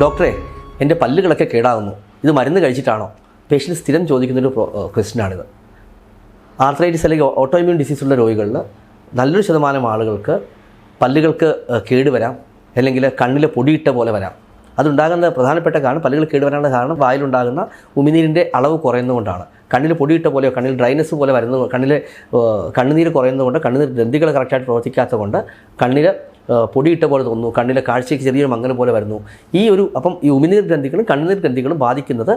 ഡോക്ടറെ, എൻ്റെ പല്ലുകളൊക്കെ കേടാകുന്നു, ഇത് മരുന്ന് കഴിച്ചിട്ടാണോ? പേഷ്യൻ്റ് സ്ഥിരം ചോദിക്കുന്നൊരു ക്വസ്റ്റ്യനാണിത്. ആർത്രൈറ്റിസ് അല്ലെങ്കിൽ ഓട്ടോഇമ്യൂൺ ഡിസീസുള്ള രോഗികളിൽ നല്ലൊരു ശതമാനം ആളുകൾക്ക് പല്ലുകൾക്ക് കേടുവരാം, അല്ലെങ്കിൽ കണ്ണിൽ പൊടിയിട്ട പോലെ വരാം. അതുണ്ടാകുന്ന പ്രധാനപ്പെട്ട കാരണം, പല്ലുകൾ കേടുവരാനുള്ള കാരണം വായിലുണ്ടാകുന്ന ഉമിനീരിൻ്റെ അളവ് കുറയുന്നതുകൊണ്ടാണ്. കണ്ണിൽ പൊടിയിട്ട പോലെയോ കണ്ണിൽ ഡ്രൈനസ് പോലെ വരുന്നത്, കണ്ണുനീര് കുറയുന്നതുകൊണ്ട്, കണ്ണുനീർ ഗ്രന്ഥികൾ കറക്റ്റായിട്ട് പ്രവർത്തിക്കാത്തത് കൊണ്ട് കണ്ണിൽ പൊടിയിട്ട പോലെ തോന്നുന്നു, കണ്ണിലെ കാഴ്ചയ്ക്ക് ചെറിയൊരു മങ്ങൽ പോലെ വരുന്നു. അപ്പം ഈ ഉമിനീർ ഗ്രന്ഥികളും കണ്ണുനീർ ഗ്രന്ഥികളും ബാധിക്കുന്നത്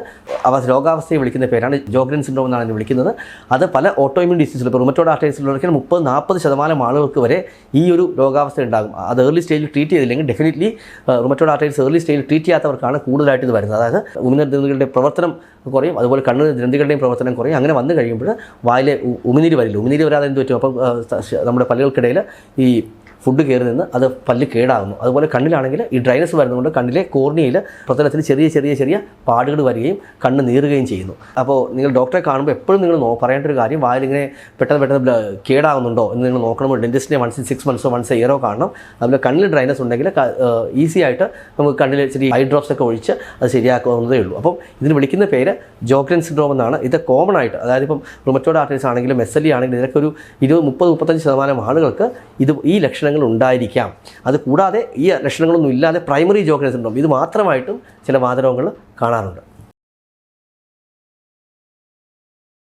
രോഗാവസ്ഥയെ വിളിക്കുന്ന പേരാണ് ജോഗ്രൻ സിൻഡ്രോം എന്നാണ് ഇതിനെ വിളിക്കുന്നത്. അത് പല ഓട്ടോഇമ്യൂൺ ഡിസീസിൽ, ഇപ്പോൾ റുമറ്റോയ്ഡ് ആർത്രൈറ്റിസിലൊക്കെ 30-40% ആളുകൾക്ക് വരെ ഈ ഒരു രോഗാവസ്ഥ ഉണ്ടാകും. അത് ഏർലി സ്റ്റേജിൽ ട്രീറ്റ് ചെയ്തില്ലെങ്കിൽ ഡെഫിനറ്റ്ലി റുമറ്റോയ്ഡ് ആർത്രൈറ്റിസ് ഏർലി സ്റ്റേജിൽ ട്രീറ്റ് ചെയ്യാത്തവർക്കാണ് കൂടുതലായിട്ട് ഇത് വരുന്നത്. അതായത് ഉമിനീർ ഗ്രന്ഥികളുടെ പ്രവർത്തനം കുറയും, അതുപോലെ കണ്ണുനീർ ഗ്രന്ഥികളുടെയും പ്രവർത്തനം കുറയും. അങ്ങനെ വന്നു കഴിയുമ്പോൾ വായിലെ ഉമിനീര് വരില്ല. ഉമിനീര് വരാതെ എന്ത് പറ്റും? അപ്പം നമ്മുടെ പല്ലുകൾക്കിടയിൽ ഈ ഫുഡ് കയറി നിന്ന് അത് പല്ല് കേടാകുന്നു. അതുപോലെ കണ്ണിലാണെങ്കിൽ ഈ ഡ്രൈനസ് വരുന്നതുകൊണ്ട് കണ്ണിലെ കോർണിയയിൽ പ്രതലത്തിൽ ചെറിയ പാടുകൾ വരികയും കണ്ണ് നീറുകയും ചെയ്യുന്നു. അപ്പോൾ നിങ്ങൾ ഡോക്ടറെ കാണുമ്പോൾ എപ്പോഴും നിങ്ങൾ പറയേണ്ട ഒരു കാര്യം, വായിലിങ്ങനെ പെട്ടെന്ന് കേടാകുന്നുണ്ടോ എന്ന് നിങ്ങൾ നോക്കണം. ഡെന്റിസ്റ്റിനെ വൺസ് ഇൻ 6 months വൺസ് ഇയറോ കാണണം. അതുപോലെ കണ്ണിൽ ഡ്രൈനസ് ഉണ്ടെങ്കിൽ ഈസി ആയിട്ട് നമുക്ക് കണ്ണിൽ ചെറിയ ഐ ഡ്രോപ്സ് ഒക്കെ ഒഴിച്ച് അത് ശരിയാക്കാവുന്നതേ ഉള്ളൂ. അപ്പം ഇതിന് വിളിക്കുന്ന പേര് ജോഗ്രൻ സിൻഡ്രോം എന്നാണ്. ഇത് കോമൺ ആയിട്ട്, അതായത് ഇപ്പം റുമറ്റോയ്ഡ് ആർത്രൈറ്റിസ് ആണെങ്കിലും SLE ആണെങ്കിലും ഇതിനൊക്കെ ഒരു 20-35% ആളുകൾക്ക് ഈ ലക്ഷണങ്ങൾ ഉണ്ടായിരിക്കാം. അത് കൂടാതെ ഈ ലക്ഷണങ്ങളൊന്നും ഇല്ലാതെ പ്രൈമറി ജോഗ്രൻ സിൻഡ്രോം ഇത് മാത്രമായിട്ടും ചില വാതരോഗങ്ങൾ കാണാറുണ്ട്.